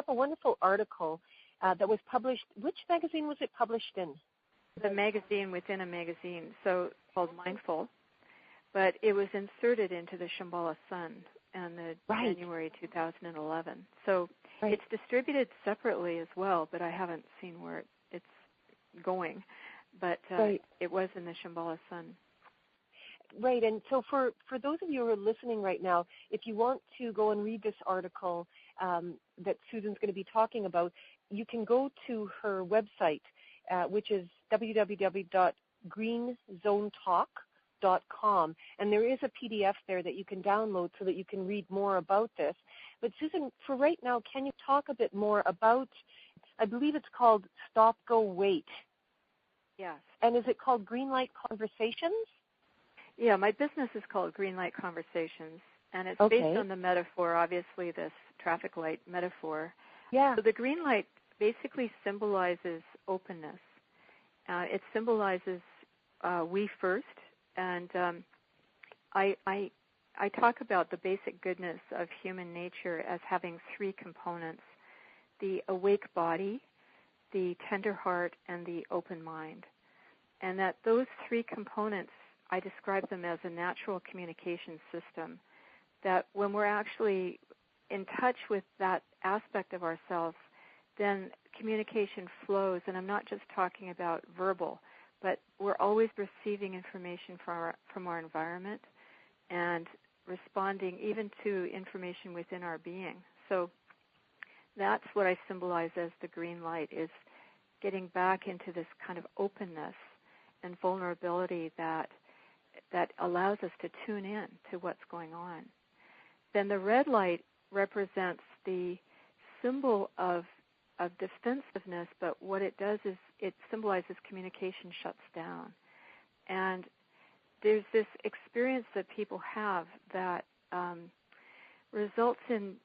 up a wonderful article that was published. Which magazine was it published in? The magazine within a magazine, so called Mindful, but it was inserted into the Shambhala Sun in the January 2011. So it's distributed separately as well, but I haven't seen where it's going. But it was in the Shambhala Sun. Right, and so for those of you who are listening right now, if you want to go and read this article that Susan's going to be talking about, you can go to her website, which is www.greenzonetalk.com, and there is a PDF there that you can download so that you can read more about this. But Susan, for right now, can you talk a bit more about, I believe it's called Stop, Go, Wait. Yes. And is it called Greenlight Conversations? Yeah, my business is called Greenlight Conversations, and it's based on the metaphor, obviously, this traffic light metaphor. Yeah. So the green light basically symbolizes openness. It symbolizes we first, and I talk about the basic goodness of human nature as having three components: the awake body, the tender heart, and the open mind. And that those three components, I describe them as a natural communication system, that when we're actually in touch with that aspect of ourselves, then communication flows. And I'm not just talking about verbal, but we're always receiving information from our environment and responding even to information within our being. So that's what I symbolize as the green light, is getting back into this kind of openness and vulnerability that allows us to tune in to what's going on. Then the red light represents the symbol of defensiveness, but what it does is it symbolizes communication shuts down. And there's this experience that people have that results in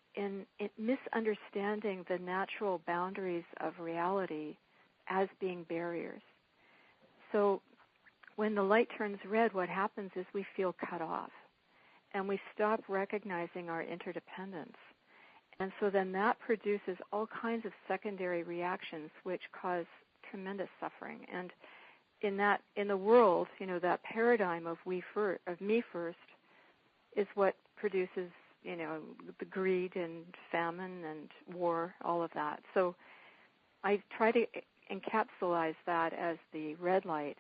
misunderstanding the natural boundaries of reality as being barriers. So when the light turns red, what happens is we feel cut off, and we stop recognizing our interdependence. And so then that produces all kinds of secondary reactions which cause tremendous suffering. And in the world, that paradigm of me first is what produces, the greed and famine and war, all of that. So I try to encapsulate that as the red light.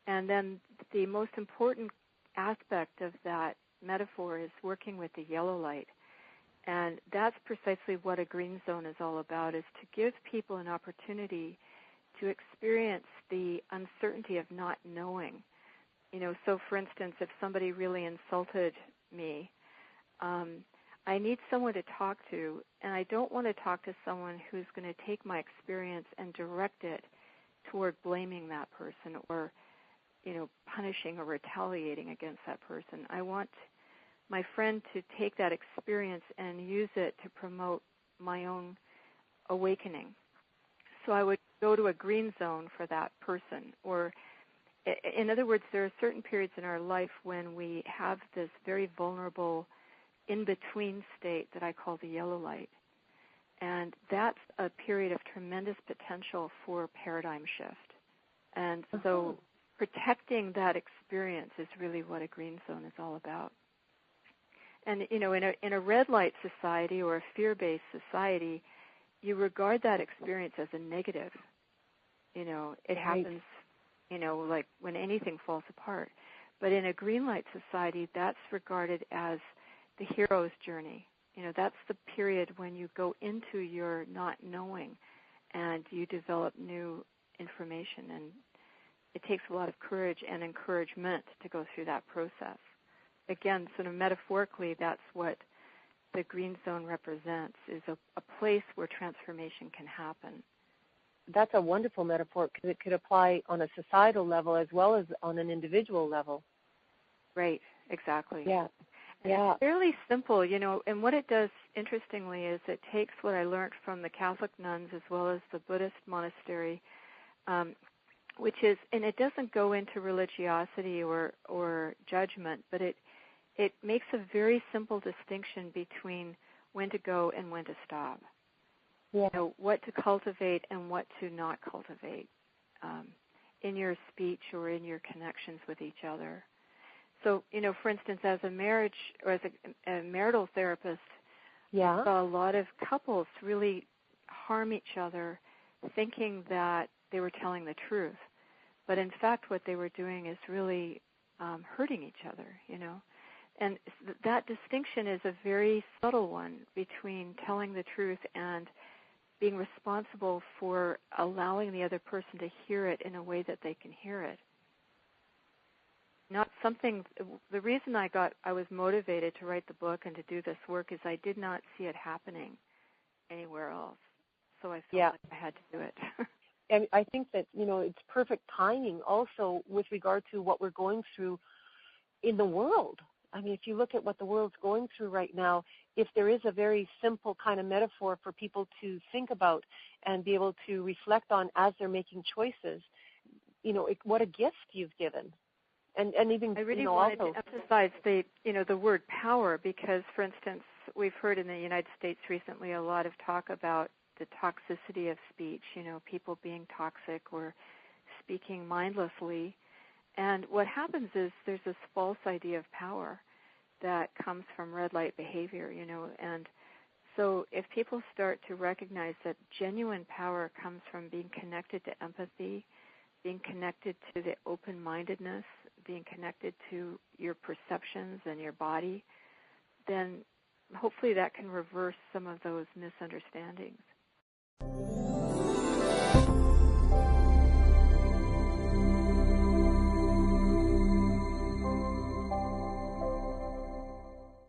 And then the most important aspect of that metaphor is working with the yellow light. And that's precisely what a green zone is all about, is to give people an opportunity to experience the uncertainty of not knowing. So for instance, if somebody really insulted me, I need someone to talk to, and I don't want to talk to someone who's going to take my experience and direct it toward blaming that person or, punishing or retaliating against that person. I want my friend to take that experience and use it to promote my own awakening. So I would go to a green zone for that person. Or, in other words, there are certain periods in our life when we have this very vulnerable in-between state that I call the yellow light. And that's a period of tremendous potential for paradigm shift. And so protecting that experience is really what a green zone is all about. And, in a red light society or a fear-based society, you regard that experience as a negative. It happens, like when anything falls apart. But in a green light society, that's regarded as the hero's journey. That's the period when you go into your not knowing and you develop new information. And it takes a lot of courage and encouragement to go through that process. Again, sort of metaphorically, that's what the green zone represents, is a place where transformation can happen. That's a wonderful metaphor because it could apply on a societal level as well as on an individual level. Right, exactly. Yeah. It's fairly simple, and what it does, interestingly, is it takes what I learned from the Catholic nuns as well as the Buddhist monastery, which is, and it doesn't go into religiosity or judgment, but it makes a very simple distinction between when to go and when to stop. Yeah. What to cultivate and what to not cultivate in your speech or in your connections with each other. So, for instance, as a marriage or as a marital therapist, Yeah. I saw a lot of couples really harm each other thinking that they were telling the truth. But in fact, what they were doing is really hurting each other, And that distinction is a very subtle one between telling the truth and being responsible for allowing the other person to hear it in a way that they can hear it. Not something. The reason I was motivated to write the book and to do this work is I did not see it happening anywhere else. So I felt like I had to do it. And I think that, it's perfect timing also with regard to what we're going through in the world. I mean, if you look at what the world's going through right now, if there is a very simple kind of metaphor for people to think about and be able to reflect on as they're making choices, what a gift you've given. And even, I really also wanted to emphasize the word power because, for instance, we've heard in the United States recently a lot of talk about the toxicity of speech, people being toxic or speaking mindlessly. And what happens is there's this false idea of power that comes from red light behavior, and so if people start to recognize that genuine power comes from being connected to empathy, being connected to the open-mindedness, being connected to your perceptions and your body, then hopefully that can reverse some of those misunderstandings.